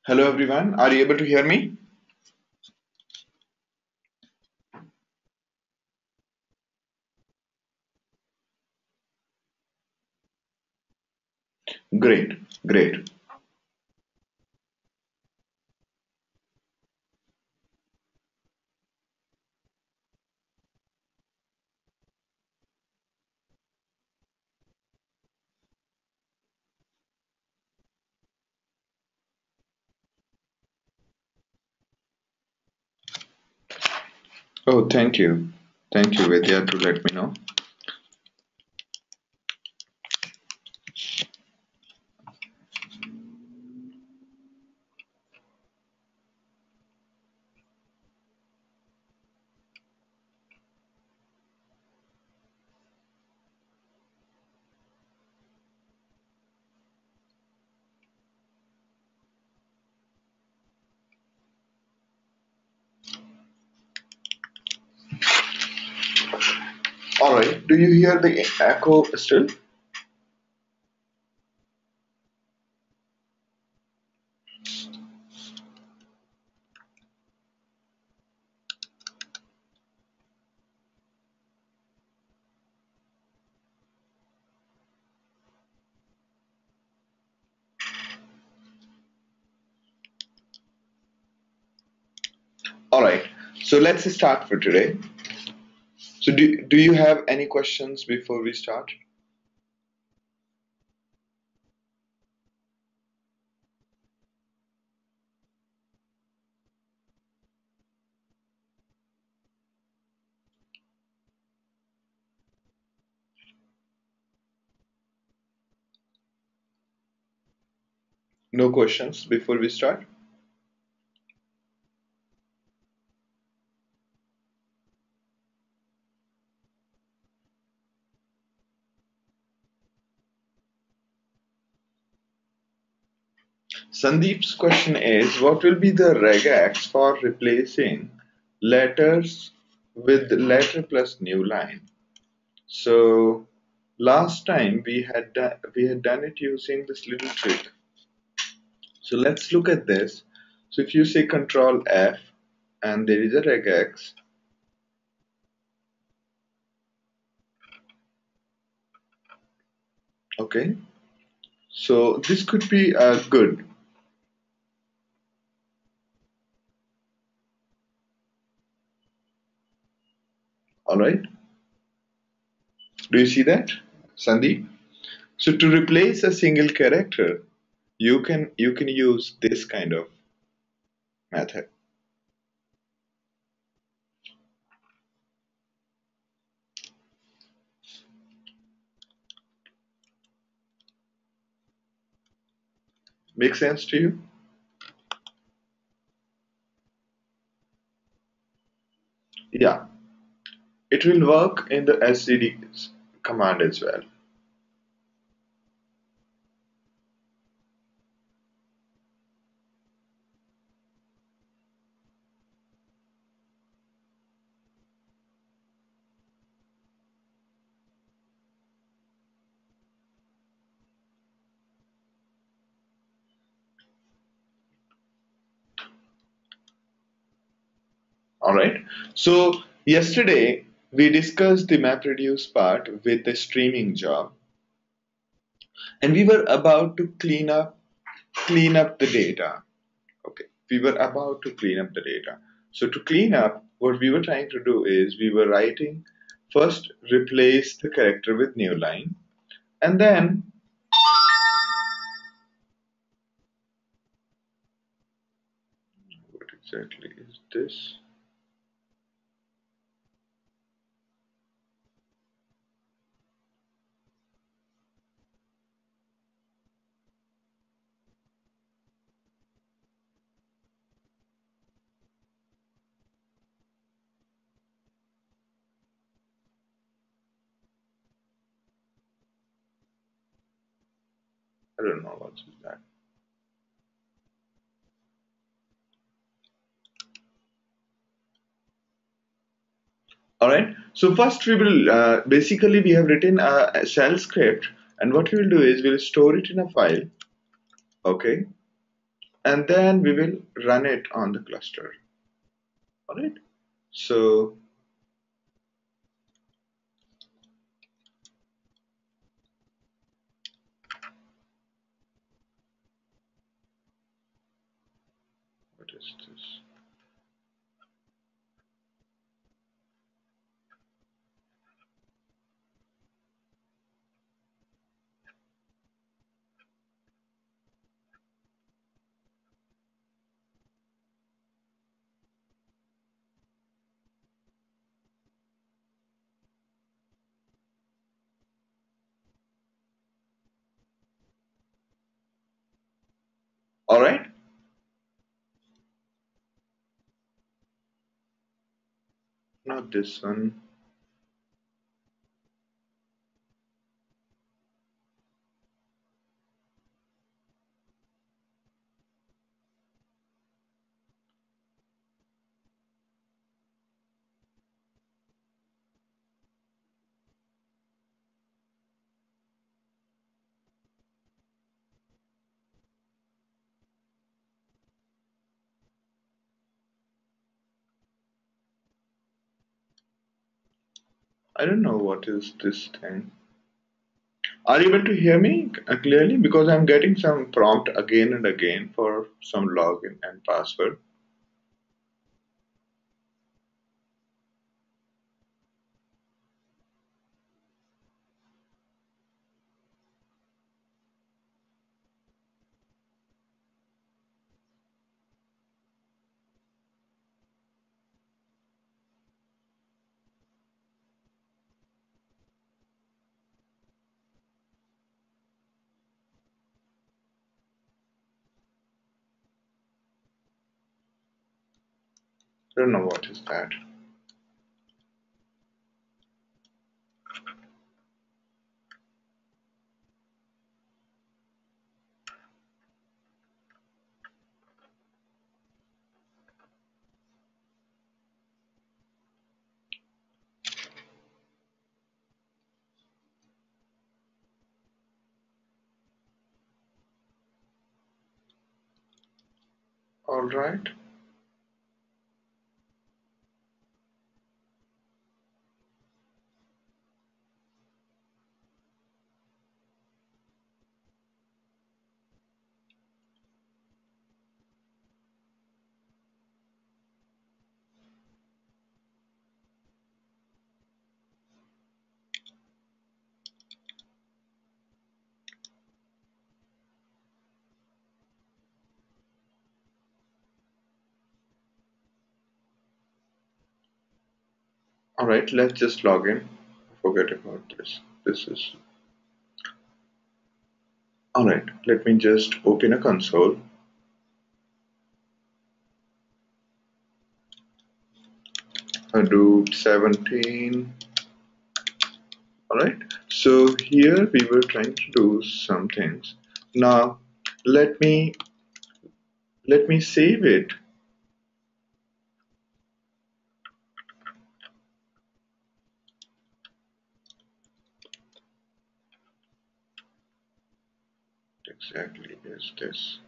Hello everyone, are you able to hear me? Great, great. Oh, thank you. Thank you, Vidya, to let me know. Alright, do you hear the echo still? Alright, so let's start for today. So, do you have any questions before we start? No questions before we start? Sandeep's question is what will be the regex for replacing letters with letter plus new line? So, last time we had done it using this little trick. So let's look at this. So if you say Control F and there is a regex, okay. So this could be good. All right. Do you see that, Sandeep? So to replace a single character, you can use this kind of method. Make sense to you? Yeah. It will work in the SCD command as well. All right. So yesterday we discussed the MapReduce part with the streaming job, and we were about to clean up the data. Okay, we were about to clean up the data. So to clean up, what we were trying to do is we were writing first replace the character with new line, and then what exactly is this? I don't know what's that. All right. So first we will basically we have written a shell script, and what we will do is we'll store it in a file. Okay, and then we will run it on the cluster. All right. So what is this? All right. Not this one. I don't know what is this thing. Are you able to hear me clearly? Because I'm getting some prompt again and again for some login and password. I don't know what is that. All right. All right. Let's just log in. Forget about this. This is all right. Let me just open a console. Hadoop 17. All right. So here we were trying to do some things. Now let me save it. Exactly is this.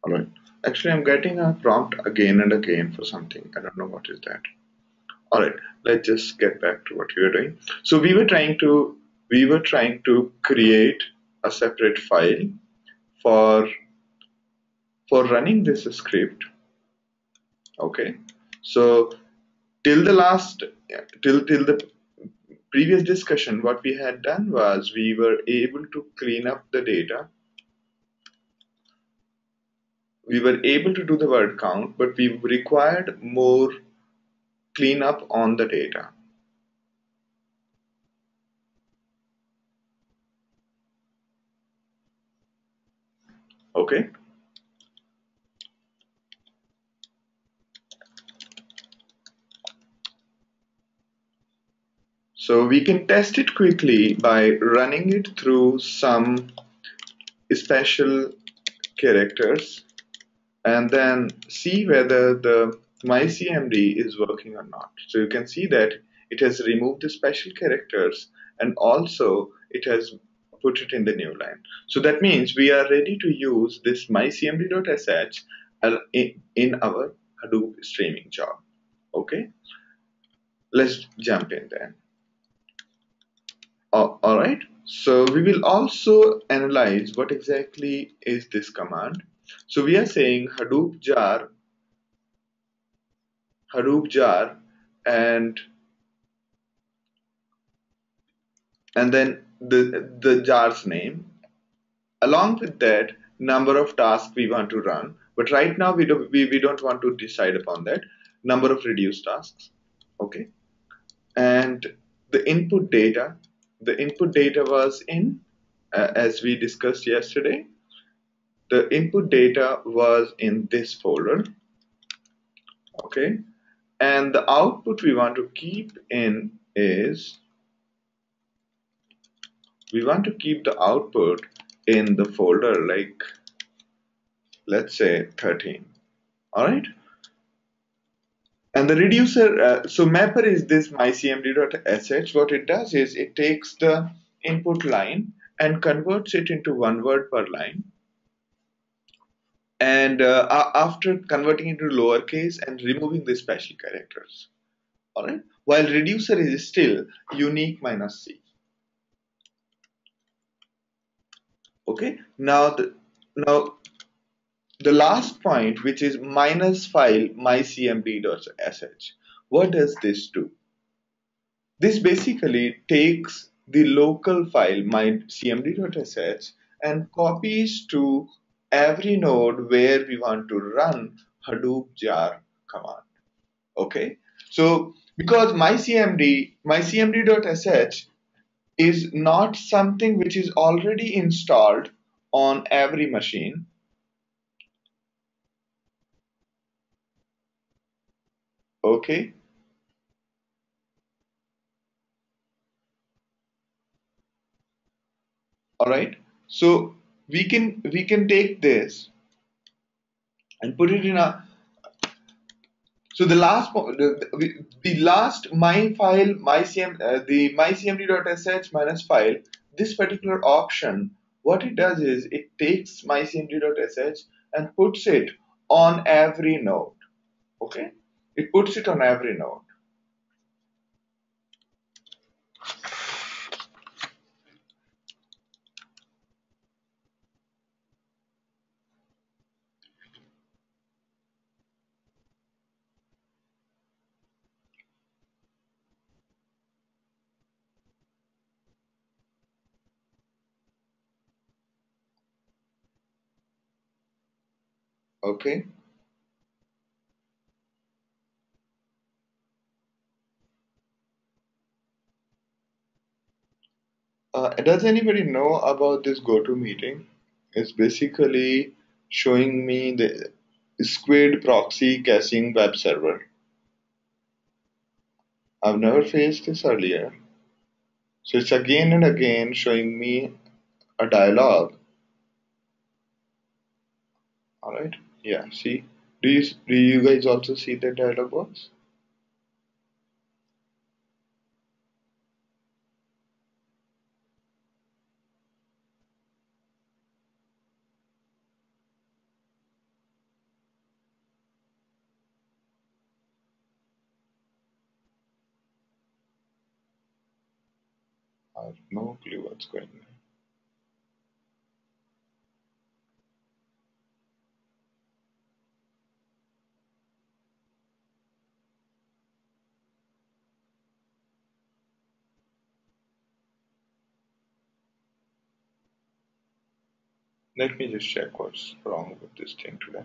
All right. Actually, I'm getting a prompt again and again for something. I don't know what is that. All right. Let's just get back to what we were doing. So we were trying to create a separate file for running this script. Okay. So till the last till the previous discussion, what we had done was we were able to clean up the data. We were able to do the word count, but we required more cleanup on the data. Okay. So we can test it quickly by running it through some special characters and then see whether the myCMD is working or not. So you can see that it has removed the special characters and also it has put it in the new line. So that means we are ready to use this mycmd.sh in our Hadoop streaming job. Okay, let's jump in then. All right. So we will also analyze what exactly is this command. So we are saying Hadoop jar, and then the jar's name. Along with that, number of tasks we want to run. But right now we don't want to decide upon that. Number of reduced tasks. Okay. And the input data. The input data was in as we discussed yesterday. The input data was in this folder. Okay. And the output we want to keep in is we want to keep the output in the folder like let's say 13. All right. And the reducer, so mapper is this mycmd.sh. What it does is it takes the input line and converts it into one word per line. And after converting it to lowercase and removing the special characters. All right. While reducer is still unique minus c. Okay. Now the last point, which is minus file mycmd.sh. What does this do? This basically takes the local file mycmd.sh and copies to every node where we want to run Hadoop jar command. Okay, so because mycmd.sh is not something which is already installed on every machine. Okay, all right. So we can take this and put it in a. So the last my file the mycmd.sh minus file, this particular option, what it does is it takes mycmd.sh and puts it on every node. Okay, it puts it on every node. Okay. Does anybody know about this go-to meeting? It's basically showing me the squid proxy caching web server. I've never faced this earlier. So it's again and again showing me a dialogue. All right. Yeah. See, do you guys also see the dialog box? I have no clue what's going on. Let me just check what's wrong with this thing today.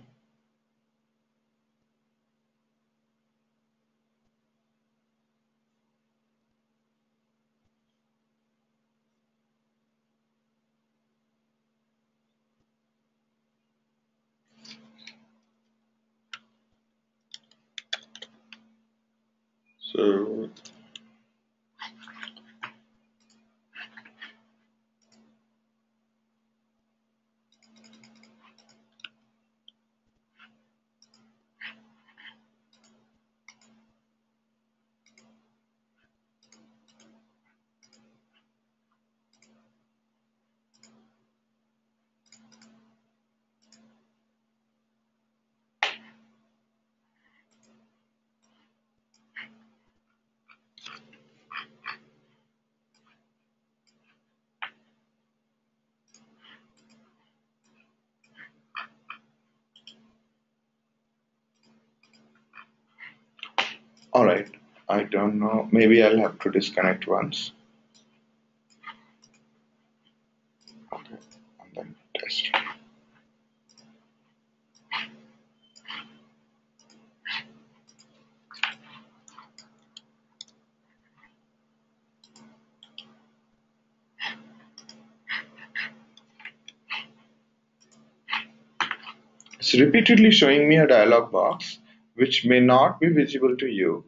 So, all right. I don't know. Maybe I'll have to disconnect once. Okay, and then test. It's repeatedly showing me a dialog box which may not be visible to you.